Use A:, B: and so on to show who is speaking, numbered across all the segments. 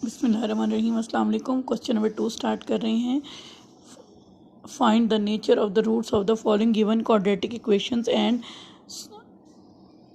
A: बिस्मिल्लाहिर्रहमानिर्रहीम अस्सलाम वालेकुम। क्वेश्चन नंबर 2 स्टार्ट कर रहे हैं। Find the nature of the roots of the following given quadratic equations and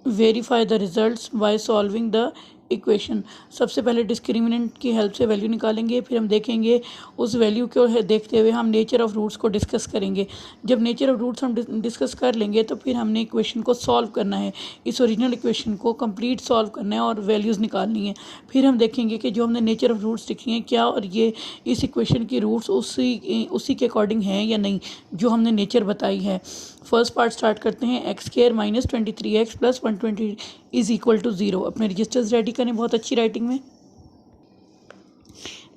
A: verify the results by solving the equation. सबसे पहले डिस्क्रिमिनेंट की हेल्प से वैल्यू निकालेंगे, फिर हम देखेंगे उस वैल्यू को देखते हुए हम नेचर ऑफ रूट्स को डिस्कस करेंगे। जब नेचर ऑफ रूट्स हम डिस्कस कर लेंगे तो फिर हमने इक्वेशन को सॉल्व करना है, इस ओरिजिनल इक्वेशन को कंप्लीट सॉल्व करना है और वैल्यूज़ निकालनी है। फिर हम देखेंगे कि जो हमने नेचर ऑफ रूट्स लिखी हैं क्या और ये इस इक्वेशन की रूट्स उसी के अकॉर्डिंग हैं या नहीं जो हमने नेचर बताई है। फर्स्ट पार्ट स्टार्ट करते हैं। X square minus 23x plus 120 is equal to 0। अपने रजिस्टर्स रेडी करें बहुत अच्छी राइटिंग में।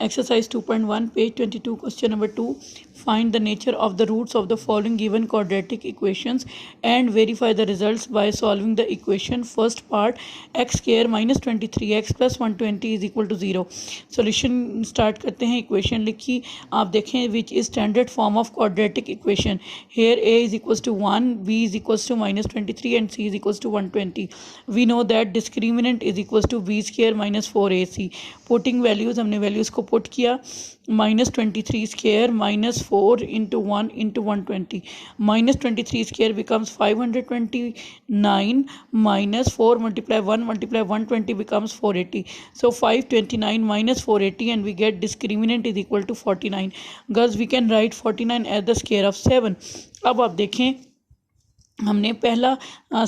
A: Exercise 2.1 page 22 question number 2। Find the nature of the roots of the following given quadratic equations and verify the results by solving the equation. First part X square minus 23x plus 120 is equal to 0। Solution start करते हैं। Equation लिखी आप देखें which is standard form of quadratic equation. Here a is equals to 1, b is equals to minus 23 and c is equals to 120। We know that discriminant is equals to b square minus 4ac। Putting values हमने values को put किया। Minus 23 square minus 4 into 1 into 120। Minus 23 square becomes 529 minus 4 multiply 120 becomes 480. So 529 minus 480 and we get discriminant is equal to 49. Girls, we can write 49 as the square of 7. अब आप देखें हमने पहला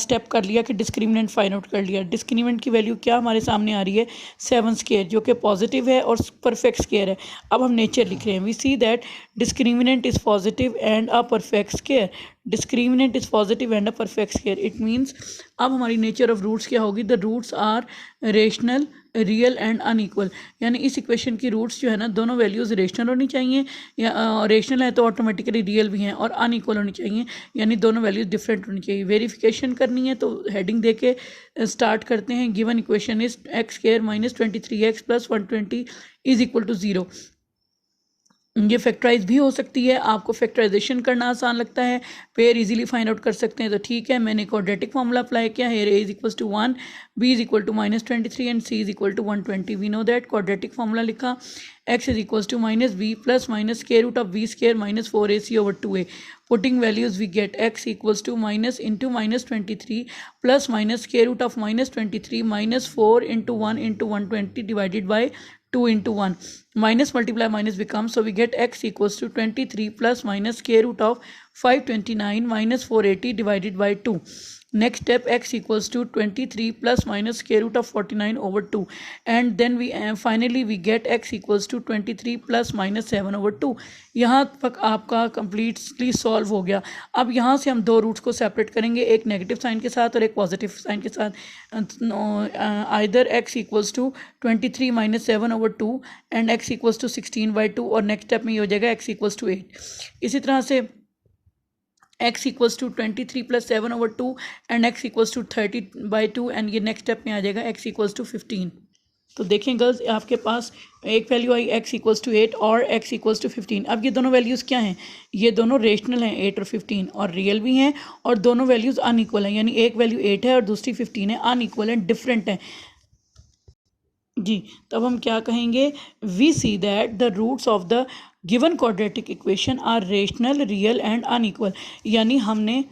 A: step कर लिया कि डिस्क्रिमिनेंट फाइंड आउट कर लिया। डिस्क्रिमिनेंट की वैल्यू क्या हमारे सामने आ रही है 7 स्क्वायर जो कि पॉजिटिव है और परफेक्ट स्क्वायर है। अब हम नेचर लिख रहे हैं। We see that discriminant is positive and a perfect square. Discriminant is positive and a perfect square. It means अब हमारी नेचर ऑफ रूट्स क्या होगी। The roots are rational, real and unequal. यानी इस इक्वेशन की रूट्स जो है ना दोनों वैल्यूज़ रेशनल होनी चाहिए, या रेशनल है तो ऑटोमेटिकली रियल भी हैं, और अनइक्वल होनी चाहिए यानी दोनों वैल्यूज़ डिफरेंट होनी चाहिए। वेरिफिकेशन करनी है तो हेडिंग दे के स्टार्ट करते हैं। Given equation is X square minus 23x plus 120 is equal to 0। ये फैक्टराइज भी हो सकती है, आपको फैक्टराइजेशन करना आसान लगता है, पेयर इजीली फाइंड आउट कर सकते हैं तो ठीक है। मैंने क्वाड्रेटिक फार्मूला अप्लाई किया है। A is equal to 1, B is equal to minus 23 and C is equal to 120। We know that quadratic formula लिखा X is equal to minus B plus minus square root of B square minus 4ac over 2a। Putting values we get X equals to minus into minus 23 plus minus square root of minus 23 minus 4 into 1 into 120 divided by 2 into 1. Minus multiply minus becomes, so we get x equals to 23 plus minus square root of 529 minus 480 divided by 2. Next step, x equals to 23 plus minus square root of 49 over 2, and then we finally we get x equals to 23 plus minus 7 over 2. यहाँ तक आपका completely solve हो गया। अब यहाँ से हम दो रूट्स को सेपरेट करेंगे, एक नेगेटिव साइन के साथ और एक पॉजिटिव साइन के साथ। Either x equals to 23 minus 7 over 2 and x equals to 16/2, और नेक्स्ट स्टेप में ये हो जाएगा x इक्वल्स टू 8। इसी तरह से x equals to 23 plus 7 over 2 and x equals to 30/2, and ये नेक्स्ट स्टेप में आ जाएगा x इक्वल्स टू 15। तो देखें गर्ल्स आपके पास एक वैल्यू आई x इक्वल्स टू 8 और x इक्वल्स टू 15। अब ये दोनों वैल्यूज़ क्या हैं, ये दोनों रेशनल हैं 8 और 15, और रियल भी हैं, और दोनों वैल्यूज़ अनइक्वल हैं, यानी एक वैल्यू 8 है और दूसरी 15 है, अनइक्वल हैं, डिफरेंट हैं जी। तब हम क्या कहेंगे, we see that the roots of the given quadratic equation are rational, real and unequal. यानी हमने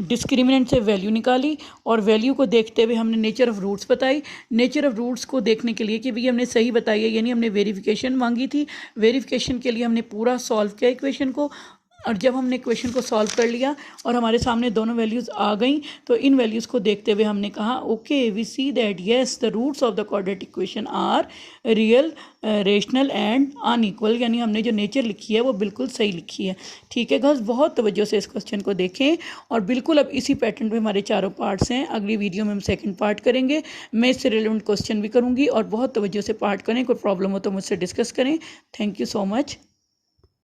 A: डिस्क्रिमिनेंट से वैल्यू निकाली और वैल्यू को देखते हुए हमने नेचर ऑफ रूट्स बताई। नेचर ऑफ रूट्स को देखने के लिए कि भई हमने सही बताई है, यानी हमने वेरिफिकेशन मांगी थी। वेरिफिकेशन के लिए हमने पूरा सॉल्व किया इक्वेशन को, और जब हमने इक्वेशन को सॉल्व कर लिया और हमारे सामने दोनों वैल्यूज़ आ गई तो इन वैल्यूज़ को देखते हुए हमने कहा okay we see that yes the roots of the quadratic equation are real, rational and unequal. यानी हमने जो नेचर लिखी है वो बिल्कुल सही लिखी है। ठीक है गर्ल्स, बहुत तवज्जो से इस क्वेश्चन को देखें, और बिल्कुल अब इसी पैटर्न पे हमारे चारों पार्ट्स हैं। अगली वीडियो में हम सेकंड पार्ट करेंगे, मैं इससे रिलेवेंट क्वेश्चन भी करूँगी, और बहुत तवज्जो से पार्ट करें। कोई प्रॉब्लम हो तो मुझसे डिस्कस करें। Thank you so much.